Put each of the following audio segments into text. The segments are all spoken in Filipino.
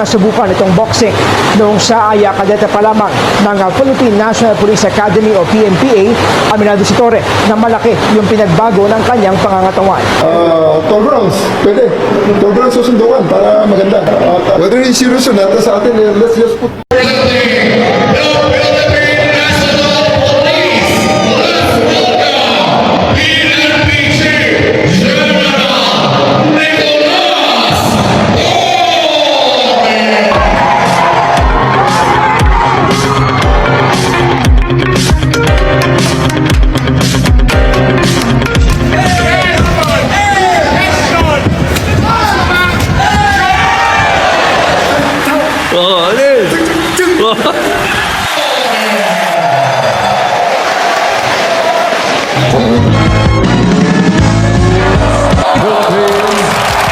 nasubukan itong boxing noong siya ay kadete pa lamang ng Philippine National Police Academy o PNPA. Aminado si Torre na malaki yung pinagbago ng kanyang pangangatawan. 12 rounds, pwede. 12 rounds susundukan para maganda. Whether he's serious or not, sa atin, let's just put...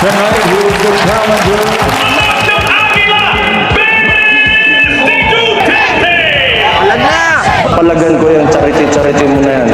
Tonight, here's the challenger. Palagan ko yung charity mo na yan.